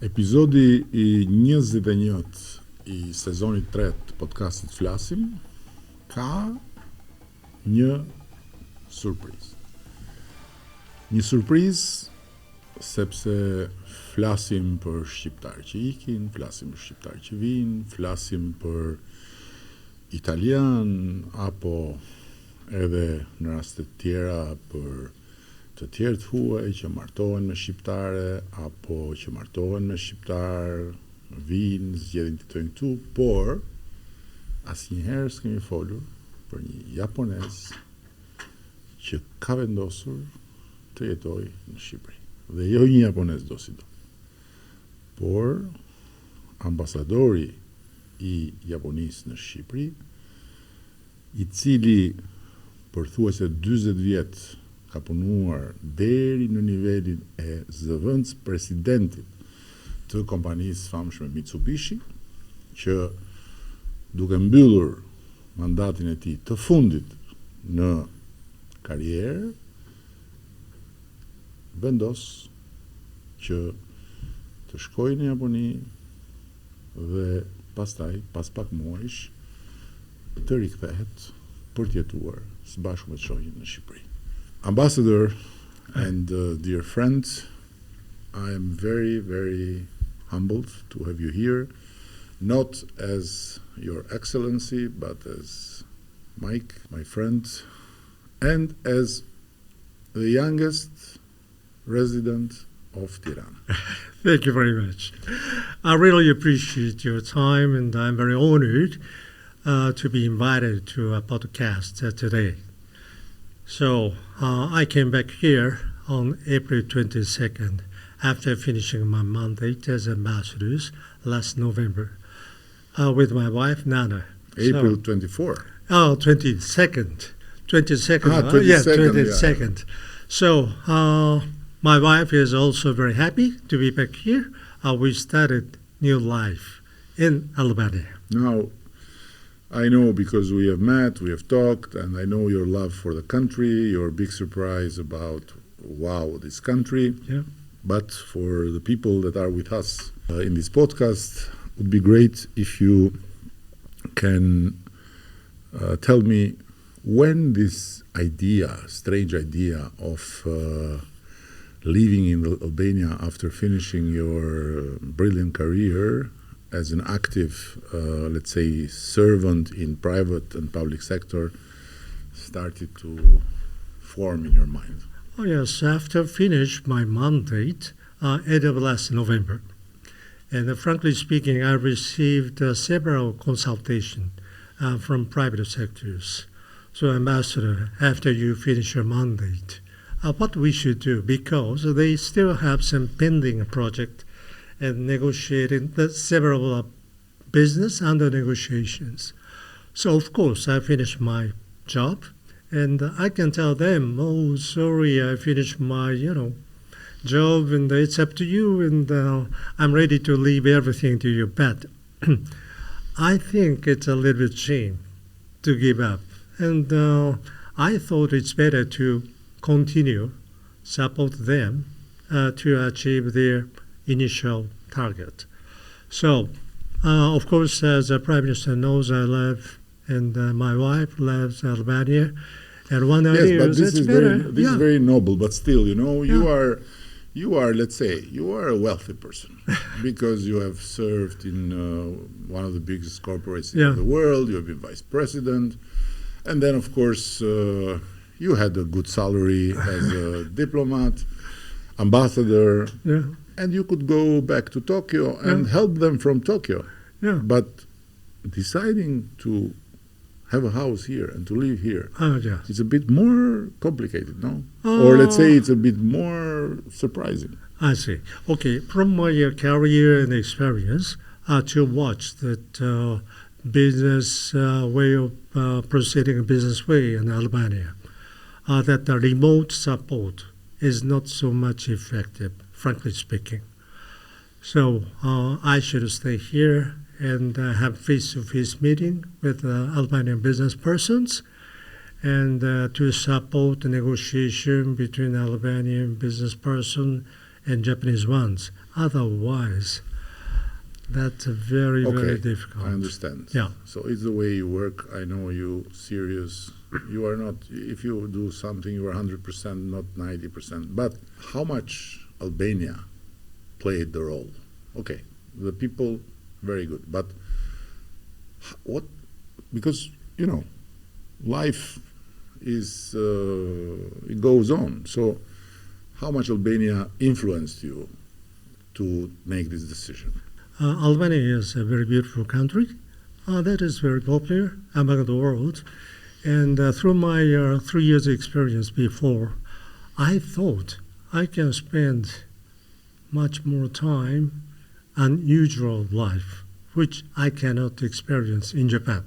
Episodi I 21 I sezonit 3 të podKastit Flasim ka një surprizë. Një surprizë sepse flasim për shqiptarë që ikin, flasim për shqiptarë që vinë, flasim për italian apo edhe në rastet tjera për të tjerë të huaj që martohen me shqiptare apo që martohen me shqiptar, vinë, zgjedhin të jetojnë këtu, por asnjëherë s'kemi folur për një japonez që ka vendosur të jetojë në Shqipëri. Dhe jo një japonez do si do, por ambasadori I Japonisë në Shqipëri, I cili përthuajse 40 vjet ka punuar deri në nivelin e zëvendës presidentit të kompanisë famshme Mitsubishi, që duke mbyllur mandatin e tij të fundit në karrierë, vendos që të shkojë në Japoni dhe pastaj, pas pak muajsh, të rikthehet për të jetuar së bashku me shoqin në Shqipëri. Ambassador and dear friends, I am very, very humbled to have you here, not as Your Excellency, but as Mike, my friend, and as the youngest resident of Tirone. Thank you very much. I really appreciate your time, and I'm very honored to be invited to a podcast today. So I came back here on April 22nd after finishing my mandate as ambassador last November with my wife, Nana. April 24. Oh, 22nd. 22nd. 22nd, Yeah, 22nd. Yeah. So my wife is also very happy to be back here. We started new life in Albania. Now, I know because we have met, we have talked, and I know your love for the country, your big surprise about, wow, this country. Yeah. But for the people that are with us in this podcast, it would be great if you can tell me when this idea, strange idea of living in Albania after finishing your brilliant career as an active, let's say, servant in private and public sector started to form in your mind? Oh yes, after finished my mandate end of last November. And frankly speaking, I received several consultations from private sectors. So Ambassador, after you finish your mandate, what we should do, because they still have some pending project and negotiating several business under negotiations. So of course I finished my job, and I can tell them, oh, sorry, I finished my, job, and it's up to you, and I'm ready to leave everything to you. But I think it's a little bit shame to give up, and I thought it's better to continue support them to achieve their initial target. So, of course, as the Prime Minister knows, I live, and my wife lives in Albania, and one idea yes, but this is better. This is very noble. But still, you are, let's say, you are a wealthy person because you have served in one of the biggest corporates in the world. You have been vice president, and then, of course, you had a good salary as a diplomat, ambassador. Yeah. And you could go back to Tokyo and help them from Tokyo. Yeah. But deciding to have a house here and to live here, it's a bit more complicated, no? Or let's say it's a bit more surprising. I see. Okay, from my career and experience, to watch that business way of proceeding a business way in Albania, that the remote support is not so much effective, frankly speaking. So I should stay here and have face-to-face meeting with Albanian business persons and to support the negotiation between Albanian business person and Japanese ones. Otherwise, that's very, very difficult. I understand. Yeah. So it's the way you work. I know you serious. You are not, if you do something, you are 100%, not 90%. But how much Albania played the role? Okay, the people, very good. But what, because, you know, life is, it goes on. So how much Albania influenced you to make this decision? Albania is a very beautiful country that is very popular among the world. And through my 3 years experience before, I thought I can spend much more time on usual life, which I cannot experience in Japan.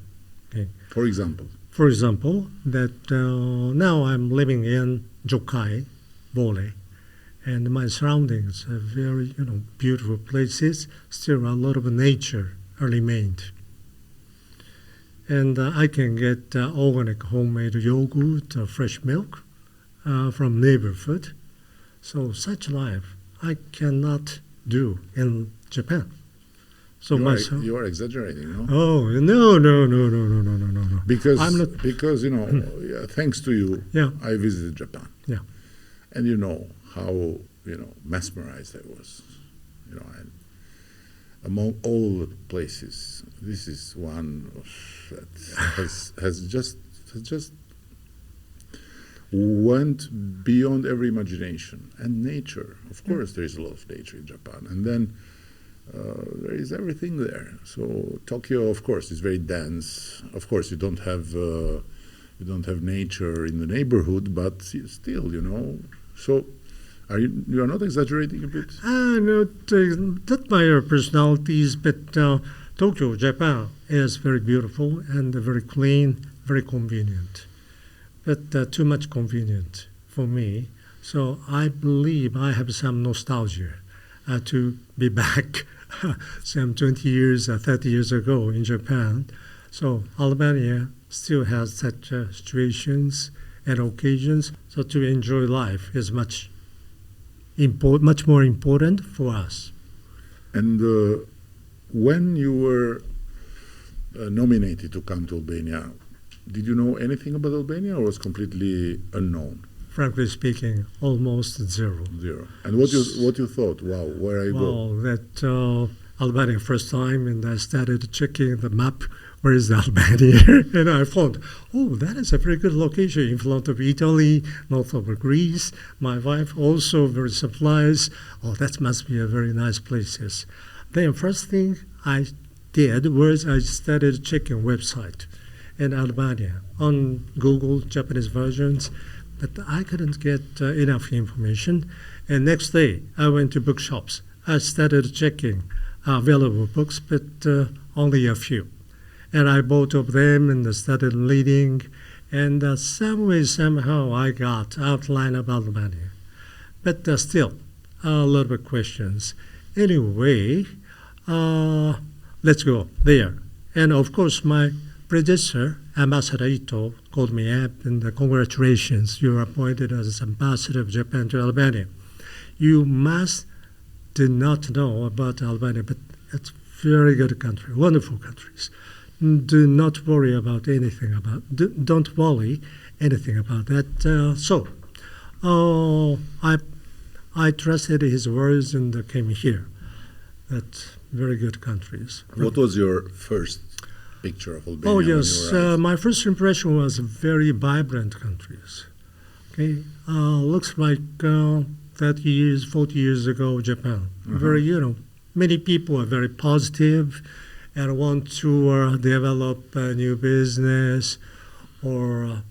Okay. For example? For example, that now I'm living in Jokai, Bole, and my surroundings are very, beautiful places. Still a lot of nature remained. And I can get organic homemade yogurt, fresh milk from neighborhood. So such life I cannot do in Japan. So you are exaggerating, no? Oh, no. Because I'm not, because thanks to you, yeah. I visited Japan. Yeah. And you know how mesmerized I was. And among all the places, this is one that has just went beyond every imagination. And nature, of course, there is a lot of nature in Japan. And then there is everything there. So Tokyo, of course, is very dense. Of course, you don't have nature in the neighborhood, but still, So you are not exaggerating a bit? Not my personalities, but Tokyo, Japan is very beautiful and very clean, very convenient. But too much convenient for me. So I believe I have some nostalgia to be back some 20 years, 30 years ago in Japan. So Albania still has such situations and occasions. So to enjoy life is much more important for us. And when you were nominated to come to Albania, did you know anything about Albania, or was completely unknown? Frankly speaking, almost zero. Zero. And what you thought? Wow, where I go? Well, that Albania first time, and I started checking the map. Where is Albania? And I found, that is a very good location in front of Italy, north of Greece. My wife also very surprised. That must be a very nice places. Then first thing I did was I started checking website in Albania on Google Japanese versions, but I couldn't get enough information. And next day I went to bookshops. I started checking available books, but only a few. And I bought of them and started reading, and somehow I got outline about Albania. But still, a lot of questions. Anyway, let's go there. And of course, my predecessor, Ambassador Ito, called me up and congratulations, you are appointed as Ambassador of Japan to Albania. You did not know about Albania, but it's a very good country, wonderful countries. Do not worry about anything don't worry anything about that. So I trusted his words and came here. That's very good countries. What was your first picture of Albania? Oh yes, my first impression was very vibrant countries. Okay, looks like 30 years, 40 years ago, Japan. Very, many people are very positive and want to develop a new business or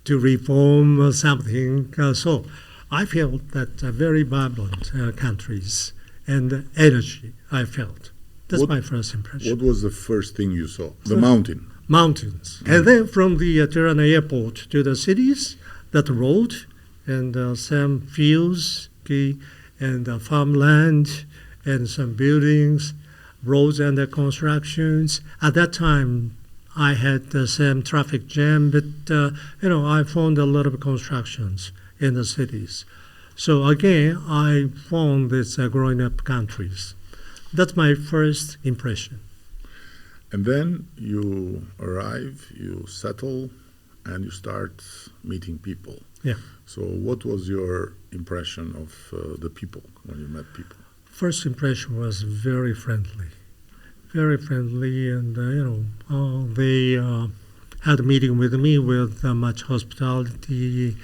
to reform something. So I felt that very vibrant countries and energy I felt. That's my first impression. What was the first thing you saw? The mountain? Mountains. And then from the Tirone airport to the cities, that road and some fields and farmland and some buildings, roads and the constructions. At that time, I had some traffic jam, but I found a lot of constructions in the cities. So again, I found this growing up countries. That's my first impression. And then you arrive, you settle, and you start meeting people. Yeah. So what was your impression of the people when you met people? First impression was very friendly, and they had a meeting with me with much hospitality,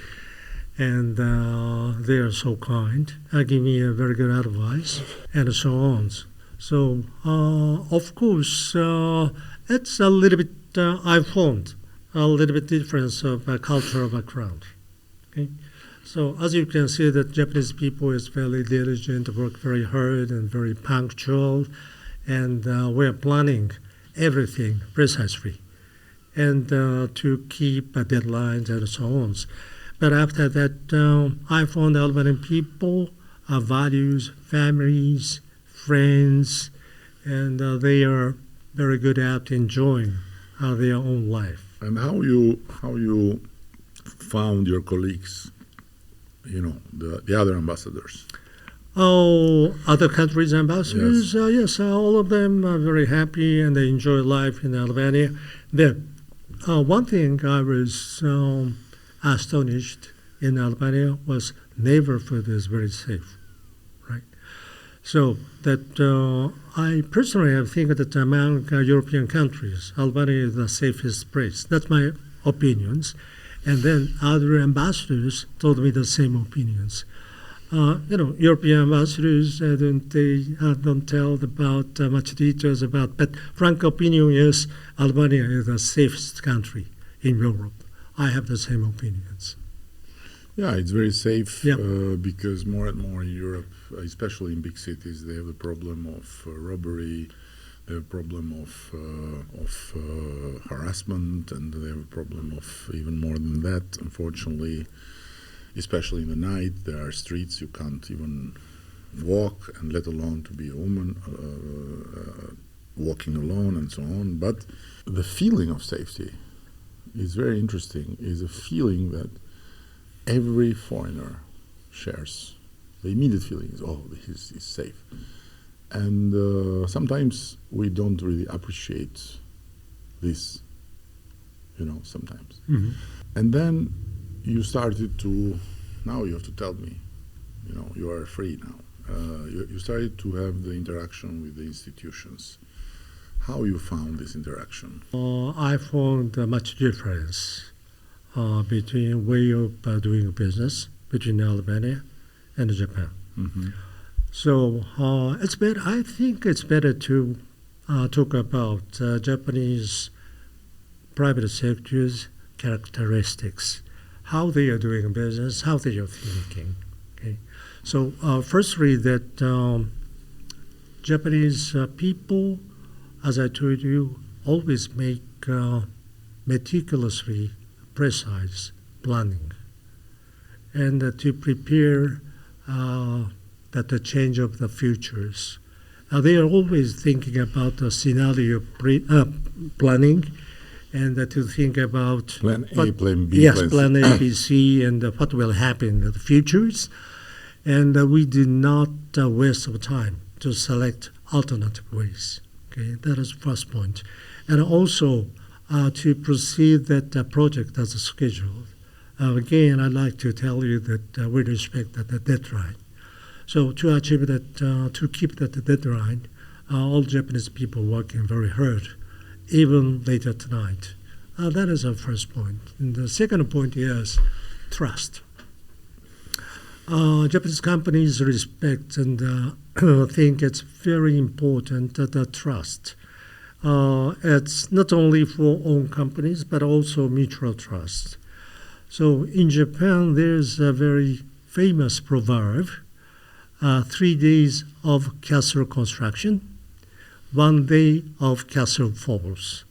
and they are so kind. Give me a very good advice, and so on. So of course, it's a little bit. I found a little bit difference of cultural background. Okay. So as you can see, that Japanese people is very diligent, work very hard and very punctual, and we're planning everything precisely, and to keep deadlines and so on. But after that, I found Albanian people values families, friends, and they are very good at enjoying their own life. And how you found your colleagues? The other ambassadors. Oh, other countries' ambassadors? Yes, all of them are very happy and they enjoy life in Albania. Then, one thing I was astonished in Albania was neighborhood is very safe, right? So that I personally think that among European countries, Albania is the safest place. That's my opinions. And then other ambassadors told me the same opinions. European ambassadors don't tell about much details about, but frank opinion is Albania is the safest country in Europe. I have the same opinions. Yeah, it's very safe Yeah. Because more and more in Europe, especially in big cities, they have the problem of robbery. They have a problem of harassment, and they have a problem of even more than that, unfortunately, especially in the night. There are streets you can't even walk, and let alone to be a woman walking alone and so on. But the feeling of safety is very interesting, is a feeling that every foreigner shares. The immediate feeling is, oh, he's safe. And sometimes we don't really appreciate this, sometimes. Mm-hmm. And then you started to, now you have to tell me, you are free now. You started to have the interaction with the institutions. How you found this interaction? I found much difference between way of doing business between Albania and Japan. Mm-hmm. So it's better. I think it's better to talk about Japanese private sector's characteristics, how they are doing business, how they are thinking. Okay. So firstly, that Japanese people, as I told you, always make meticulously precise planning, and to prepare that the change of the futures. They are always thinking about the scenario planning, and to think about Plan A, Plan B. Yes, Plan A, B, C, and what will happen in the futures. And we do not waste of time to select alternative ways. Okay, that is the first point. And also to proceed that project as scheduled. Again, I'd like to tell you that we respect the deadline. So to achieve that, to keep that deadline, all Japanese people working very hard, even late at night. That is our first point. And the second point is trust. Japanese companies respect and think it's very important that trust. It's not only for own companies, but also mutual trust. So in Japan, there's a very famous proverb, 3 days of castle construction, 1 day of castle falls.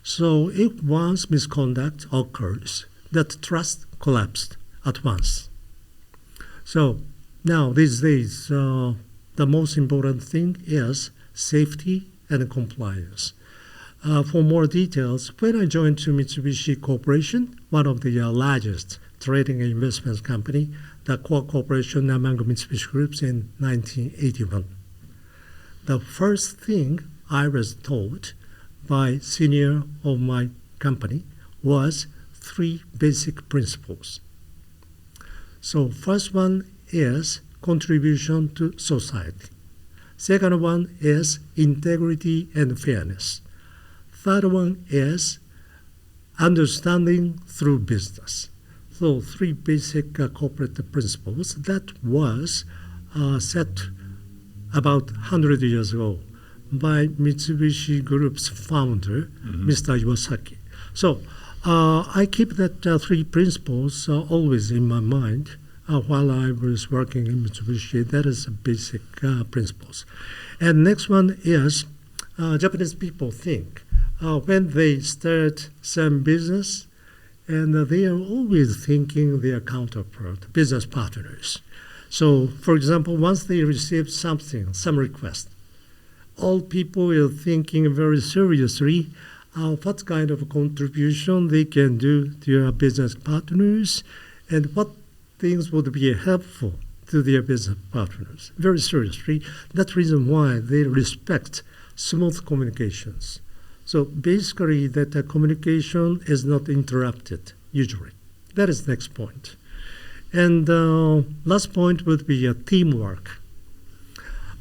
So if once misconduct occurs, that trust collapsed at once. So now these days, the most important thing is safety and compliance. For more details, when I joined to Mitsubishi Corporation, one of the largest trading and investment company, the cooperation among Mitsubishi groups in 1981. The first thing I was told by senior of my company was 3 basic principles. So first one is contribution to society. Second one is integrity and fairness. Third one is understanding through business. So 3 basic corporate principles that was set about 100 years ago by Mitsubishi Group's founder, Mr. Iwasaki. So I keep that 3 principles always in my mind while I was working in Mitsubishi. That is the basic principles. And next one is Japanese people think when they start some business, and they are always thinking their counterpart, business partners. So, for example, once they receive something, some request, all people are thinking very seriously what kind of contribution they can do to their business partners and what things would be helpful to their business partners. Very seriously. That's the reason why they respect smooth communications. So basically that the communication is not interrupted, usually. That is the next point. And last point would be teamwork.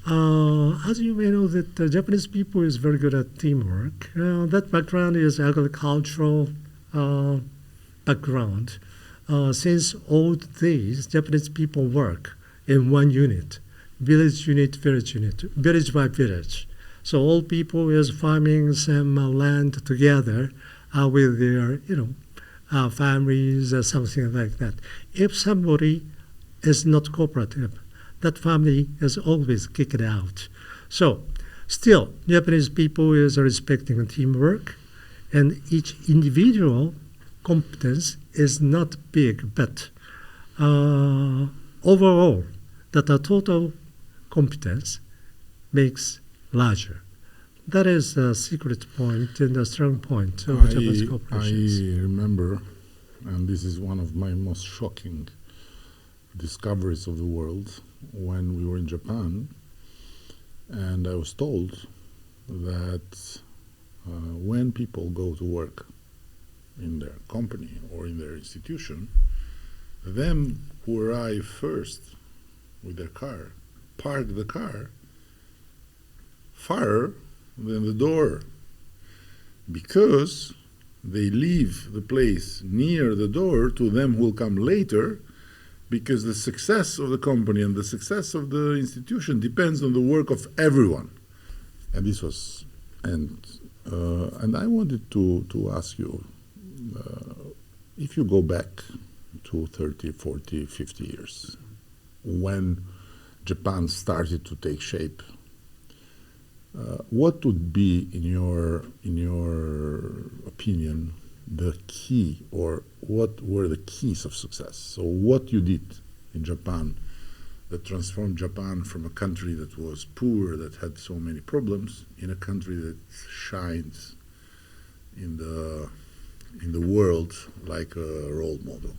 As you may know, that Japanese people is very good at teamwork. That background is agricultural background. Since old days, Japanese people work in one unit, village unit, village by village. So all people is farming some land together with their, families or something like that. If somebody is not cooperative, that family is always kicked out. So still, Japanese people is respecting teamwork, and each individual competence is not big, but overall, that the total competence makes larger. That is a secret point and a strong point of Japanese corporations. I remember, and this is one of my most shocking discoveries of the world, when we were in Japan, and I was told that when people go to work in their company or in their institution, them who arrive first with their car, park the car farther than the door, because they leave the place near the door to them who will come later, because the success of the company and the success of the institution depends on the work of everyone. And this was, and I wanted to ask you, if you go back to 30, 40, 50 years, when Japan started to take shape, what would be, in your opinion, the key, or what were the keys of success? So what you did in Japan that transformed Japan from a country that was poor, that had so many problems, in a country that shines in the world like a role model?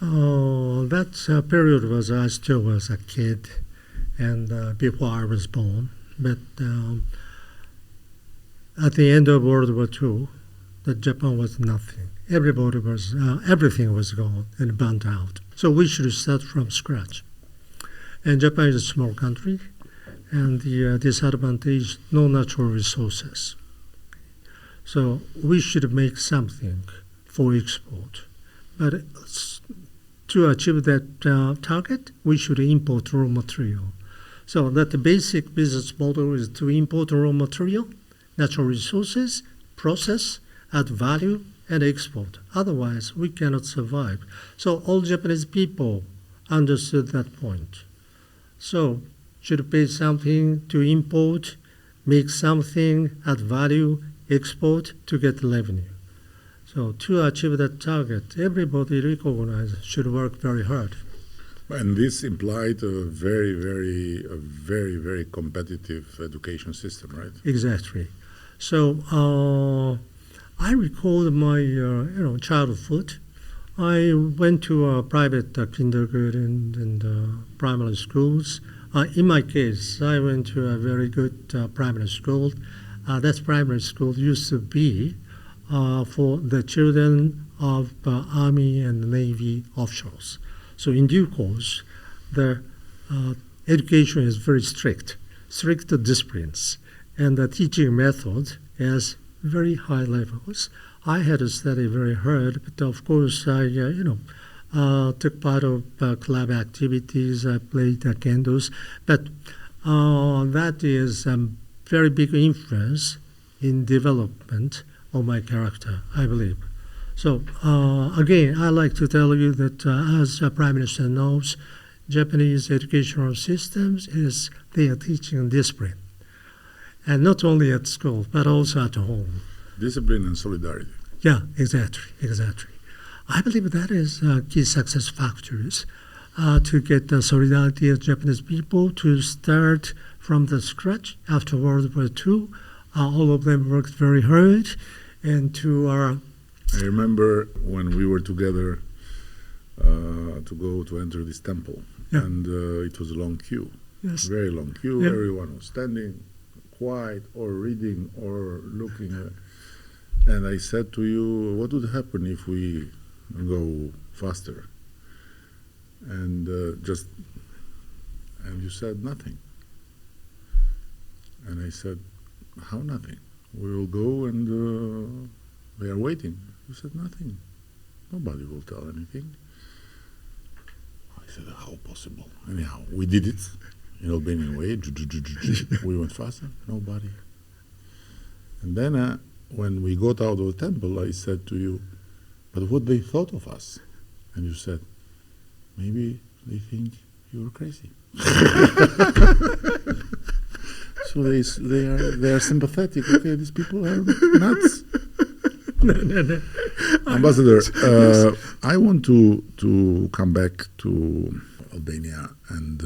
Oh, that period was I still was a kid, and before I was born. But at the end of World War II, that Japan was nothing. Everybody was, everything was gone and burnt out. So we should start from scratch. And Japan is a small country, and the disadvantage, no natural resources. So we should make something for export. But to achieve that target, we should import raw material. So that the basic business model is to import raw material, natural resources, process, add value, and export. Otherwise, we cannot survive. So all Japanese people understood that point. So should pay something to import, make something, add value, export to get revenue. So to achieve that target, everybody recognizes should work very hard. And this implied a very, very competitive education system, right? Exactly. So I recall my childhood. I went to a private kindergarten and primary schools. In my case, I went to a very good primary school. That primary school used to be for the children of Army and Navy officials. So in due course, the education is very strict disciplines, and the teaching method is very high levels. I had to study very hard, but of course I, took part of club activities. I played candles, but that is a very big influence in development of my character, I believe. So again, I like to tell you that as Prime Minister knows, Japanese educational systems is their teaching discipline, and not only at school but also at home. Discipline and solidarity. Yeah, exactly. I believe that is key success factors to get the solidarity of Japanese people to start from the scratch after World War II. All of them worked very hard, and to our... I remember when we were together to go to enter this temple, and it was a long queue, very long queue. Yeah. Everyone was standing, quiet, or reading, or looking. And I said to you, what would happen if we go faster? And and you said nothing. And I said, how nothing? We will go and they are waiting. You said nothing. Nobody will tell anything. I said, how possible? Anyhow, we did it in Albanian way. We went faster. Nobody. And then when we got out of the temple, I said to you, but what they thought of us? And you said, maybe they think you were crazy. So they are sympathetic. Okay, these people are nuts. No. Ambassador, I want to come back to Albania and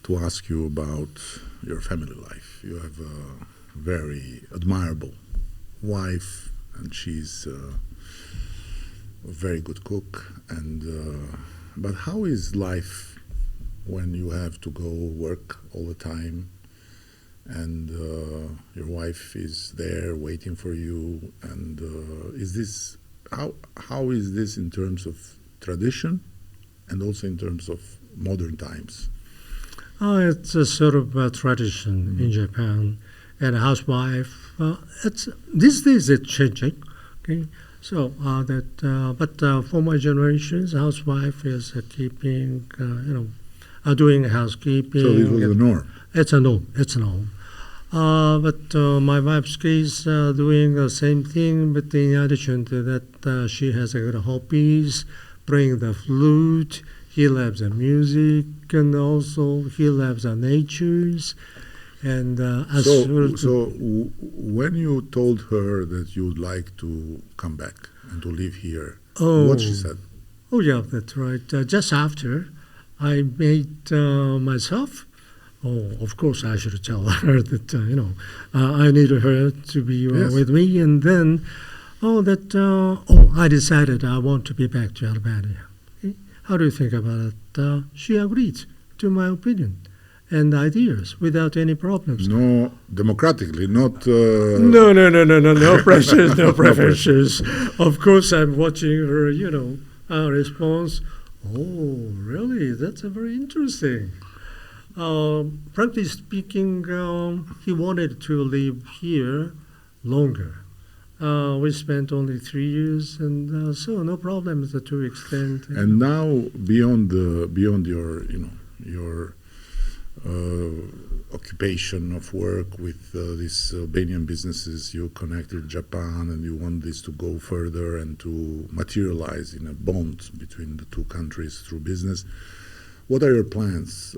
to ask you about your family life. You have a very admirable wife, and she's a very good cook. And but how is life when you have to go work all the time, and your wife is there waiting for you? And is this how is this in terms of tradition, and also in terms of modern times? It's a sort of tradition in Japan. And a housewife, these days it's changing. Okay, so but for my generations, housewife is keeping, doing housekeeping. So this was the norm. It's a norm. But my wife's case doing the same thing, but in addition to that, she has good hobbies, playing the flute. He loves the music, and also he loves the natures. And so when you told her that you would like to come back and to live here, what she said? Oh yeah, that's right. Just after I made myself, of course I should tell her that I needed her to be with me, and then I decided I want to be back to Albania. Okay? How do you think about it? She agreed to my opinion and ideas without any problems. No, democratically, not... No pressures, no pressures. Of course, I'm watching her, response. Oh, really? That's very interesting. Frankly speaking, he wanted to live here longer. We spent only 3 years, and so no problems to extend. And now, beyond your, your occupation of work with these Albanian businesses, you connected Japan, and you want this to go further and to materialize in a bond between the two countries through business. What are your plans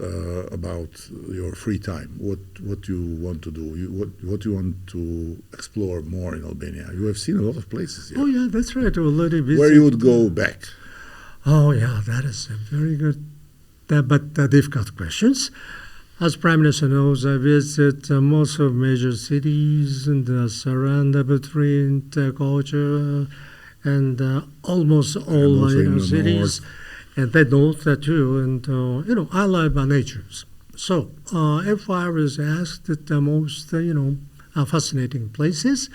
about your free time? What you want to do? What you want to explore more in Albania? You have seen a lot of places here. Oh yeah, that's right. Already visited. Where you would go back? Oh yeah, that is a very good, but difficult questions. As Prime Minister knows, I visit most of major cities and surround between culture and almost all also in the cities, and the north too. And I love nature. So if I was asked the most fascinating places,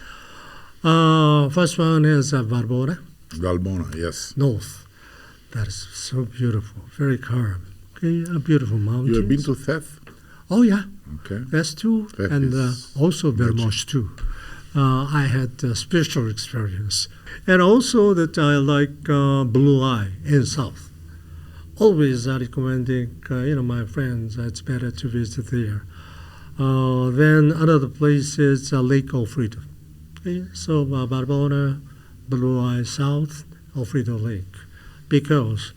first one is Valbona, yes. north. That is so beautiful, very calm. Okay, a beautiful mountain. You have been to Theth? Oh yeah, Okay. that's too, Theth and is also very magic. much too. I had a spiritual experience, and also that I like Blue Eye in South. Always recommending, my friends, it's better to visit there. Then another place is Lake Alfredo. Okay? So Barbona, Blue Eye South, Alfredo Lake. Because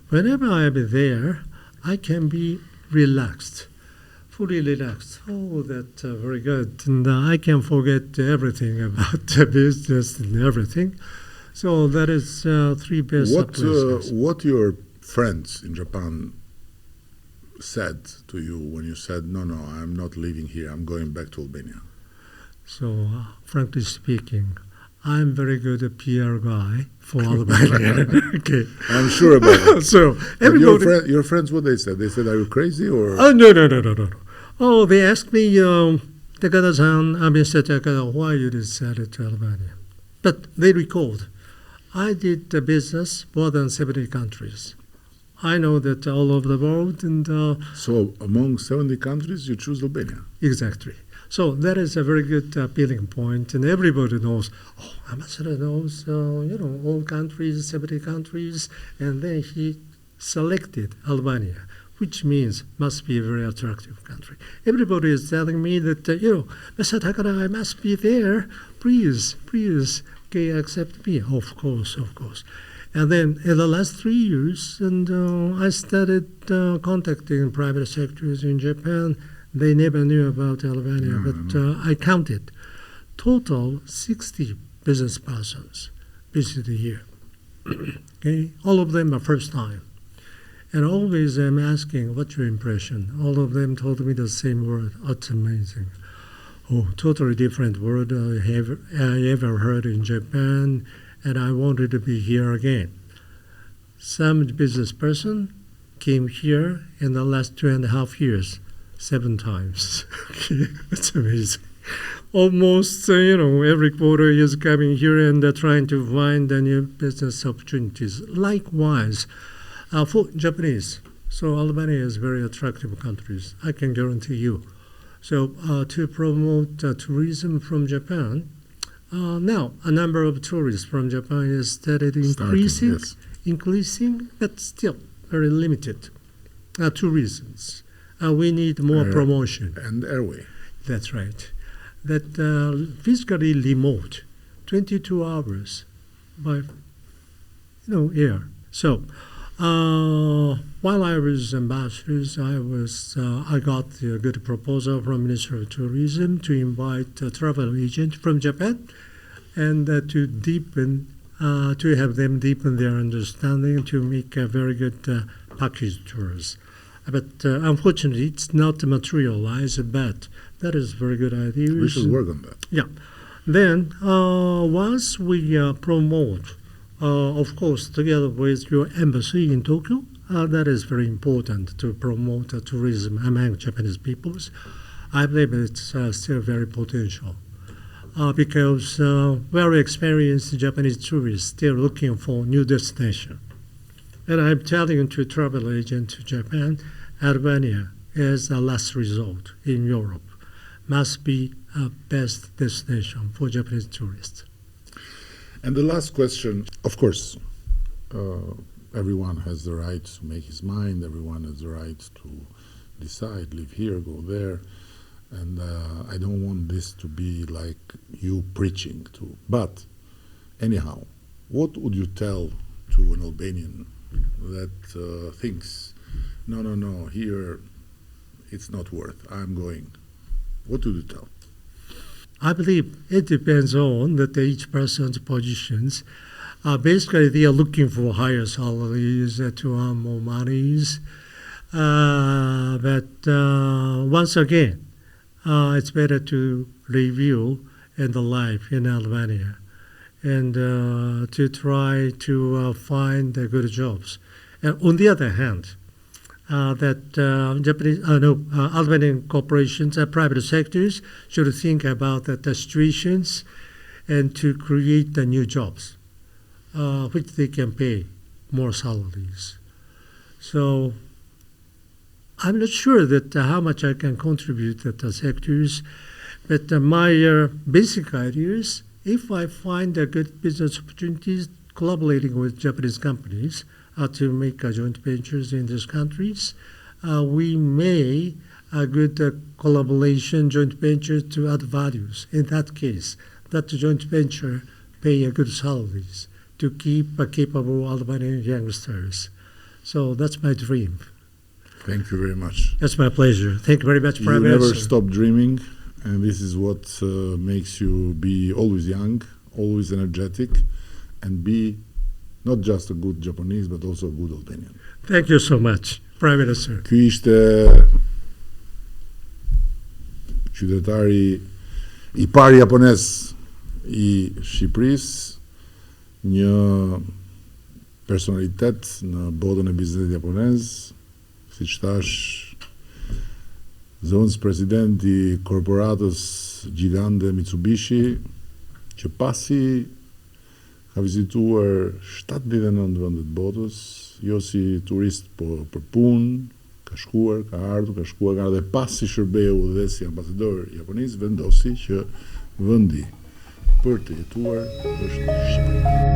whenever I am there, I can be relaxed, fully relaxed. Oh, that's very good. And I can forget everything about the business and everything. So that is three best places. What your friends in Japan said to you when you said, no, I'm not leaving here, I'm going back to Albania? So, frankly speaking, I'm very good at PR guy for Albania. Okay. I'm sure about it. So, But everybody... your friends, what they said? They said, are you crazy? Or Oh, no. Oh, they asked me, Takada-san, Mr. Takada, why you decided to Albania? But they recalled, I did the business more than 70 countries. I know that all over the world, and So among 70 countries, you choose Albania? exactly. So that is a very good appealing point, and everybody knows. Oh, ambassador knows, all countries, 70 countries, and then he selected Albania, which means must be a very attractive country. Everybody is telling me that Mr. Takada, I must be there. Please, okay, accept me. Of course. And then in the last 3 years, and I started contacting private sectors in Japan. They never knew about Albania, but I counted. Total 60 business persons visited here. Okay, all of them are first time. And always I'm asking, what's your impression? All of them told me the same word. It's amazing. Oh, totally different word I ever heard in Japan, and I wanted to be here again. Some business person came here in the last 2.5 years, 7 times. It's amazing. Almost, every quarter he is coming here and trying to find new business opportunities. Likewise, for Japanese. So Albania is very attractive countries, I can guarantee you. So to promote tourism from Japan, now a number of tourists from Japan is started increasing, but still very limited. 2 reasons. We need more promotion. And airway. That's right. That physically remote, 22 hours by air. So while I was ambassador, I got a good proposal from Minister of Tourism to invite a travel agent from Japan and to have them deepen their understanding to make a very good package tours. But unfortunately, it's not materialized, but that is a very good idea. We should work on that. Yeah. Then once we promote, of course, together with your embassy in Tokyo, that is very important to promote tourism among Japanese peoples. I believe it's still very potential because very experienced Japanese tourists still looking for new destination. And I'm telling to travel agent to Japan, Albania is the last resort in Europe. Must be a best destination for Japanese tourists. And the last question, of course, everyone has the right to make his mind, everyone has the right to decide, live here, go there, and I don't want this to be like you preaching to. But anyhow, what would you tell to an Albanian that thinks, no, here it's not worth, I'm going? What would you tell? I believe it depends on that each person's positions. Basically, they are looking for higher salaries to earn more monies. But once again, it's better to review in the life in Albania. and to try to find good jobs. And on the other hand, Albanian corporations and private sectors should think about the situations and to create the new jobs, which they can pay more salaries. So I'm not sure that how much I can contribute to the sectors, but my basic idea is if I find good business opportunities collaborating with Japanese companies to make joint ventures in these countries, we may a good collaboration joint venture to add values. In that case, that joint venture pay good salaries to keep capable Albanian youngsters. So that's my dream. Thank you very much. That's my pleasure. Thank you very much, Prime Minister. You never stop dreaming, and this is what makes you be always young, always energetic, and be not just a good Japanese, but also a good Albanian. Thank you so much, Prime Minister. Ky ishte qytetari I pari japonez I Shqipërisë, një personalitet në botën e biznesit japonez, siç thash, zonës president I korporatës gjigande Mitsubishi, që pasi ka vizituar 79 vendet botës, jo si turist, po për punë, ka shkuar, ka ardhur, ka shkuar, ka dhe pasi shërbeu dhe si ambasador Japonisë, vendosi që vendi për të jetuar është Shqipëri.